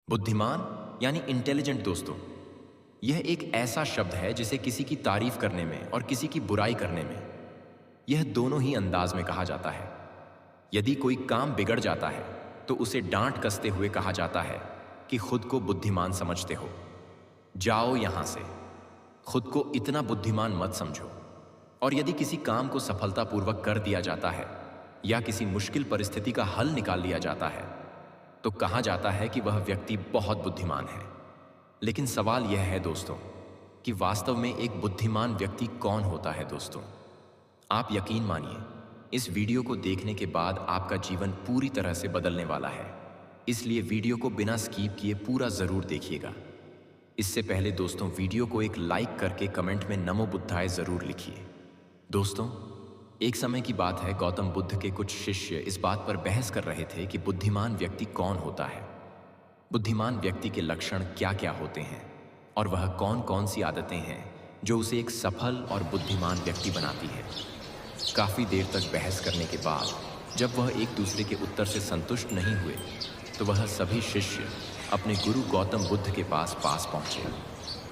बुद्धिमान यानी इंटेलिजेंट दोस्तों, यह एक ऐसा शब्द है जिसे किसी की तारीफ करने में और किसी की बुराई करने में, यह दोनों ही अंदाज में कहा जाता है। यदि कोई काम बिगड़ जाता है तो उसे डांट कसते हुए कहा जाता है कि खुद को बुद्धिमान समझते हो, जाओ यहां से, खुद को इतना बुद्धिमान मत समझो। और यदि किसी काम को सफलतापूर्वक कर दिया जाता है या किसी मुश्किल परिस्थिति का हल निकाल लिया जाता है तो कहा जाता है कि वह व्यक्ति बहुत बुद्धिमान है। लेकिन सवाल यह है दोस्तों कि वास्तव में एक बुद्धिमान व्यक्ति कौन होता है। दोस्तों, आप यकीन मानिए, इस वीडियो को देखने के बाद आपका जीवन पूरी तरह से बदलने वाला है। इसलिए वीडियो को बिना स्किप किए पूरा जरूर देखिएगा। इससे पहले दोस्तों, वीडियो को एक लाइक करके कमेंट में नमो बुद्धाय जरूर लिखिए। दोस्तों, एक समय की बात है, गौतम बुद्ध के कुछ शिष्य इस बात पर बहस कर रहे थे कि बुद्धिमान व्यक्ति कौन होता है, बुद्धिमान व्यक्ति के लक्षण क्या क्या होते हैं और वह कौन कौन सी आदतें हैं जो उसे एक सफल और बुद्धिमान व्यक्ति बनाती है। काफी देर तक बहस करने के बाद जब वह एक दूसरे के उत्तर से संतुष्ट नहीं हुए तो वह सभी शिष्य अपने गुरु गौतम बुद्ध के पास पहुंचे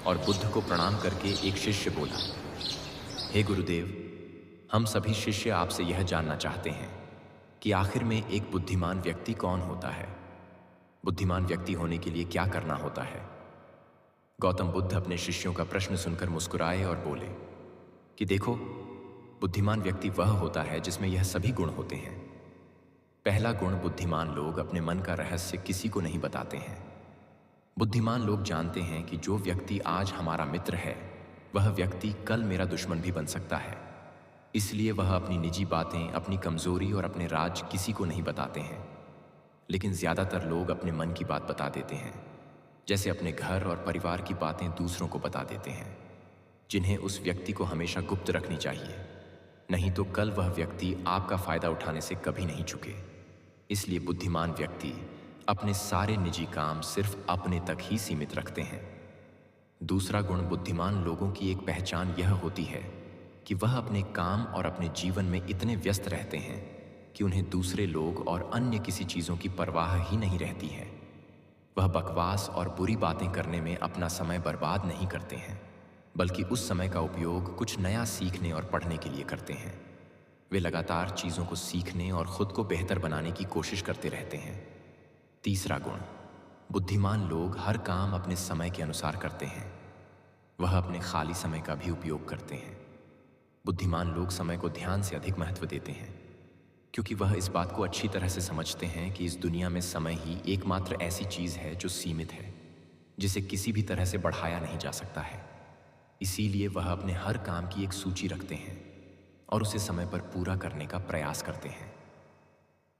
और बुद्ध को प्रणाम करके एक शिष्य बोला, हे गुरुदेव, हम सभी शिष्य आपसे यह जानना चाहते हैं कि आखिर में एक बुद्धिमान व्यक्ति कौन होता है। बुद्धिमान व्यक्ति होने के लिए क्या करना होता है। गौतम बुद्ध अपने शिष्यों का प्रश्न सुनकर मुस्कुराए और बोले कि देखो, बुद्धिमान व्यक्ति वह होता है जिसमें यह सभी गुण होते हैं। पहला गुण, बुद्धिमान लोग अपने मन का रहस्य किसी को नहीं बताते हैं। बुद्धिमान लोग जानते हैं कि जो व्यक्ति आज हमारा मित्र है वह व्यक्ति कल मेरा दुश्मन भी बन सकता है। इसलिए वह अपनी निजी बातें, अपनी कमजोरी और अपने राज किसी को नहीं बताते हैं। लेकिन ज्यादातर लोग अपने मन की बात बता देते हैं, जैसे अपने घर और परिवार की बातें दूसरों को बता देते हैं, जिन्हें उस व्यक्ति को हमेशा गुप्त रखनी चाहिए, नहीं तो कल वह व्यक्ति आपका फायदा उठाने से कभी नहीं चूके। इसलिए बुद्धिमान व्यक्ति अपने सारे निजी काम सिर्फ अपने तक ही सीमित रखते हैं। दूसरा गुण, बुद्धिमान लोगों की एक पहचान यह होती है कि वह अपने काम और अपने जीवन में इतने व्यस्त रहते हैं कि उन्हें दूसरे लोग और अन्य किसी चीजों की परवाह ही नहीं रहती है। वह बकवास और बुरी बातें करने में अपना समय बर्बाद नहीं करते हैं, बल्कि उस समय का उपयोग कुछ नया सीखने और पढ़ने के लिए करते हैं। वे लगातार चीजों को सीखने और खुद को बेहतर बनाने की कोशिश करते रहते हैं। तीसरा गुण, बुद्धिमान लोग हर काम अपने समय के अनुसार करते हैं। वह अपने खाली समय का भी उपयोग करते हैं। बुद्धिमान लोग समय को ध्यान से अधिक महत्व देते हैं, क्योंकि वह इस बात को अच्छी तरह से समझते हैं कि इस दुनिया में समय ही एकमात्र ऐसी चीज है जो सीमित है, जिसे किसी भी तरह से बढ़ाया नहीं जा सकता है। इसीलिए वह अपने हर काम की एक सूची रखते हैं और उसे समय पर पूरा करने का प्रयास करते हैं।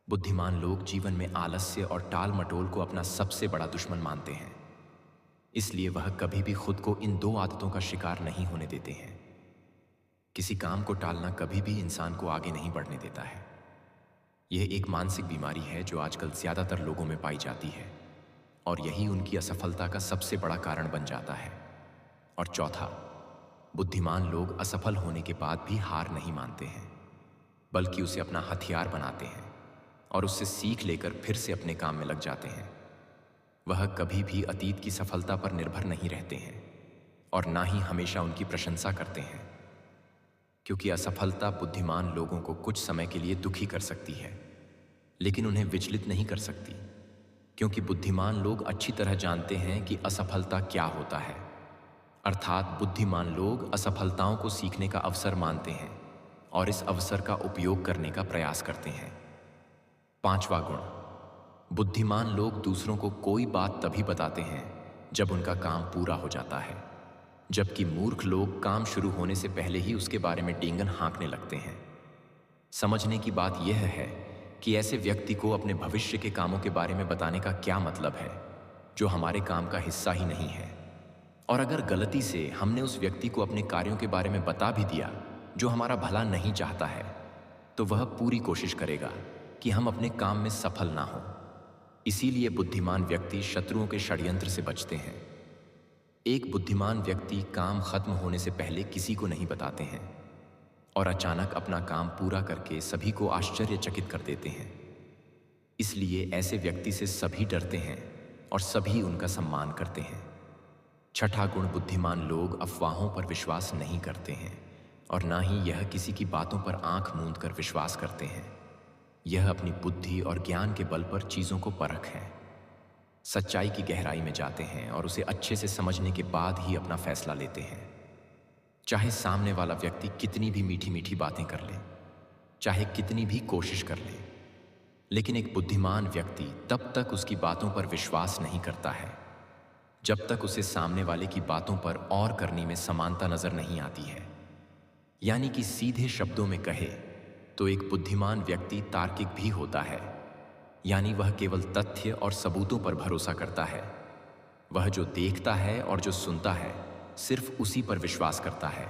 बुद्धिमान लोग जीवन में आलस्य और टाल मटोल को अपना सबसे बड़ा दुश्मन मानते हैं। इसलिए वह कभी भी खुद को इन दो आदतों का शिकार नहीं होने देते हैं। किसी काम को टालना कभी भी इंसान को आगे नहीं बढ़ने देता है। यह एक मानसिक बीमारी है जो आजकल ज्यादातर लोगों में पाई जाती है और यही उनकी असफलता का सबसे बड़ा कारण बन जाता है। और चौथा, बुद्धिमान लोग असफल होने के बाद भी हार नहीं मानते हैं, बल्कि उसे अपना हथियार बनाते हैं और उससे सीख लेकर फिर से अपने काम में लग जाते हैं। वह कभी भी अतीत की सफलता पर निर्भर नहीं रहते हैं और ना ही हमेशा उनकी प्रशंसा करते हैं, क्योंकि असफलता बुद्धिमान लोगों को कुछ समय के लिए दुखी कर सकती है, लेकिन उन्हें विचलित नहीं कर सकती, क्योंकि बुद्धिमान लोग अच्छी तरह जानते हैं कि असफलता क्या होता है। अर्थात बुद्धिमान लोग असफलताओं को सीखने का अवसर मानते हैं और इस अवसर का उपयोग करने का प्रयास करते हैं। पांचवा गुण, बुद्धिमान लोग दूसरों को कोई बात तभी बताते हैं जब उनका काम पूरा हो जाता है, जबकि मूर्ख लोग काम शुरू होने से पहले ही उसके बारे में डींगन हाँकने लगते हैं। समझने की बात यह है कि ऐसे व्यक्ति को अपने भविष्य के कामों के बारे में बताने का क्या मतलब है, जो हमारे काम का हिस्सा ही नहीं है। और अगर गलती से हमने उस व्यक्ति को अपने कार्यों के बारे में बता भी दिया जो हमारा भला नहीं चाहता है, तो वह पूरी कोशिश करेगा कि हम अपने काम में सफल ना हो। इसीलिए बुद्धिमान व्यक्ति शत्रुओं के षड्यंत्र से बचते हैं। एक बुद्धिमान व्यक्ति काम खत्म होने से पहले किसी को नहीं बताते हैं और अचानक अपना काम पूरा करके सभी को आश्चर्यचकित कर देते हैं। इसलिए ऐसे व्यक्ति से सभी डरते हैं और सभी उनका सम्मान करते हैं। छठा गुण, बुद्धिमान लोग अफवाहों पर विश्वास नहीं करते हैं और ना ही यह किसी की बातों पर आंख मूंद कर विश्वास करते हैं। यह अपनी बुद्धि और ज्ञान के बल पर चीज़ों को परख है, सच्चाई की गहराई में जाते हैं और उसे अच्छे से समझने के बाद ही अपना फैसला लेते हैं। चाहे सामने वाला व्यक्ति कितनी भी मीठी मीठी बातें कर ले, चाहे कितनी भी कोशिश कर ले, लेकिन एक बुद्धिमान व्यक्ति तब तक उसकी बातों पर विश्वास नहीं करता है जब तक उसे सामने वाले की बातों पर और करनी में समानता नजर नहीं आती है। यानी कि सीधे शब्दों में कहे तो एक बुद्धिमान व्यक्ति तार्किक भी होता है, यानी वह केवल तथ्य और सबूतों पर भरोसा करता है। वह जो देखता है और जो सुनता है सिर्फ उसी पर विश्वास करता है।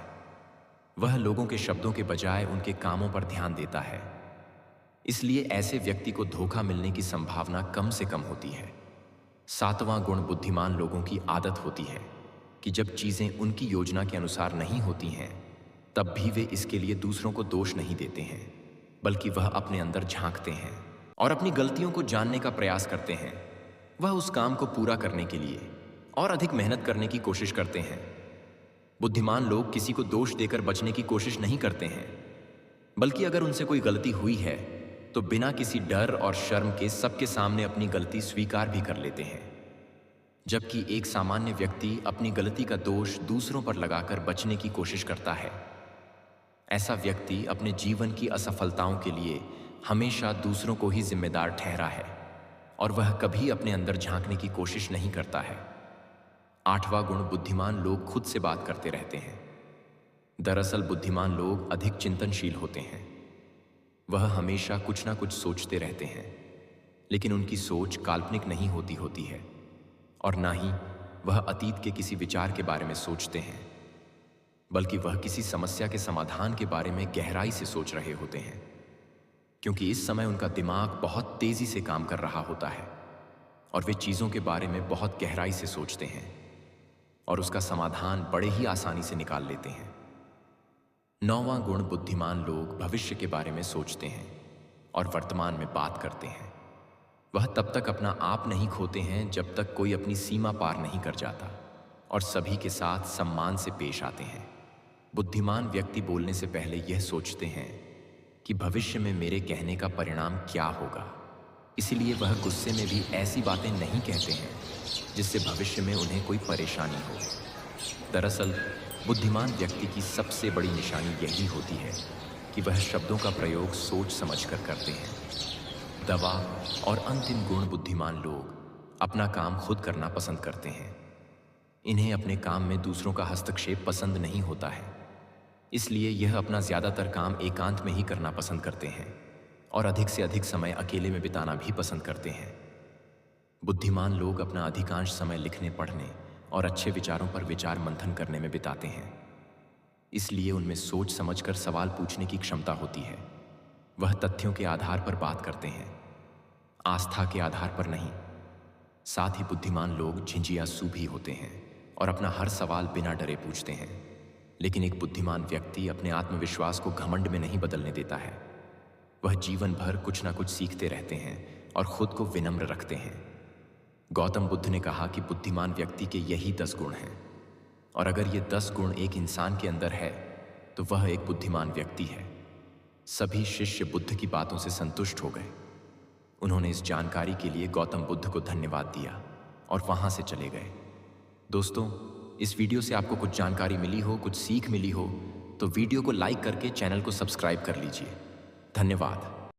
वह लोगों के शब्दों के बजाय उनके कामों पर ध्यान देता है। इसलिए ऐसे व्यक्ति को धोखा मिलने की संभावना कम से कम होती है। सातवां गुण, बुद्धिमान लोगों की आदत होती है कि जब चीजें उनकी योजना के अनुसार नहीं होती हैं तब भी वे इसके लिए दूसरों को दोष नहीं देते हैं, बल्कि वह अपने अंदर झांकते हैं और अपनी गलतियों को जानने का प्रयास करते हैं। वह उस काम को पूरा करने के लिए और अधिक मेहनत करने की कोशिश करते हैं। बुद्धिमान लोग किसी को दोष देकर बचने की कोशिश नहीं करते हैं, बल्कि अगर उनसे कोई गलती हुई है तो बिना किसी डर और शर्म के सबके सामने अपनी गलती स्वीकार भी कर लेते हैं। जबकि एक सामान्य व्यक्ति अपनी गलती का दोष दूसरों पर लगाकर बचने की कोशिश करता है। ऐसा व्यक्ति अपने जीवन की असफलताओं के लिए हमेशा दूसरों को ही जिम्मेदार ठहरा है और वह कभी अपने अंदर झांकने की कोशिश नहीं करता है। आठवां गुण, बुद्धिमान लोग खुद से बात करते रहते हैं। दरअसल बुद्धिमान लोग अधिक चिंतनशील होते हैं। वह हमेशा कुछ ना कुछ सोचते रहते हैं, लेकिन उनकी सोच काल्पनिक नहीं होती है और ना ही वह अतीत के किसी विचार के बारे में सोचते हैं, बल्कि वह किसी समस्या के समाधान के बारे में गहराई से सोच रहे होते हैं, क्योंकि इस समय उनका दिमाग बहुत तेजी से काम कर रहा होता है और वे चीज़ों के बारे में बहुत गहराई से सोचते हैं और उसका समाधान बड़े ही आसानी से निकाल लेते हैं। नौवां गुण, बुद्धिमान लोग भविष्य के बारे में सोचते हैं और वर्तमान में बात करते हैं। वह तब तक अपना आप नहीं खोते हैं जब तक कोई अपनी सीमा पार नहीं कर जाता और सभी के साथ सम्मान से पेश आते हैं। बुद्धिमान व्यक्ति बोलने से पहले यह सोचते हैं कि भविष्य में मेरे कहने का परिणाम क्या होगा, इसलिए वह गुस्से में भी ऐसी बातें नहीं कहते हैं जिससे भविष्य में उन्हें कोई परेशानी हो। दरअसल बुद्धिमान व्यक्ति की सबसे बड़ी निशानी यही होती है कि वह शब्दों का प्रयोग सोच समझकर करते हैं। दवा और अंतिम गुण, बुद्धिमान लोग अपना काम खुद करना पसंद करते हैं। इन्हें अपने काम में दूसरों का हस्तक्षेप पसंद नहीं होता है, इसलिए यह अपना ज़्यादातर काम एकांत में ही करना पसंद करते हैं और अधिक से अधिक समय अकेले में बिताना भी पसंद करते हैं। बुद्धिमान लोग अपना अधिकांश समय लिखने, पढ़ने और अच्छे विचारों पर विचार मंथन करने में बिताते हैं, इसलिए उनमें सोच समझकर सवाल पूछने की क्षमता होती है। वह तथ्यों के आधार पर बात करते हैं, आस्था के आधार पर नहीं। साथ ही बुद्धिमान लोग झिंझियासू भी होते हैं और अपना हर सवाल बिना डरे पूछते हैं। लेकिन एक बुद्धिमान व्यक्ति अपने आत्मविश्वास को घमंड में नहीं बदलने देता है। वह जीवन भर कुछ ना कुछ सीखते रहते हैं और खुद को विनम्र रखते हैं। गौतम बुद्ध ने कहा कि बुद्धिमान व्यक्ति के यही 10 गुण हैं, और अगर ये 10 गुण एक इंसान के अंदर है तो वह एक बुद्धिमान व्यक्ति है। सभी शिष्य बुद्ध की बातों से संतुष्ट हो गए। उन्होंने इस जानकारी के लिए गौतम बुद्ध को धन्यवाद दिया और वहां से चले गए। दोस्तों, इस वीडियो से आपको कुछ जानकारी मिली हो, कुछ सीख मिली हो तो वीडियो को लाइक करके चैनल को सब्सक्राइब कर लीजिए। धन्यवाद।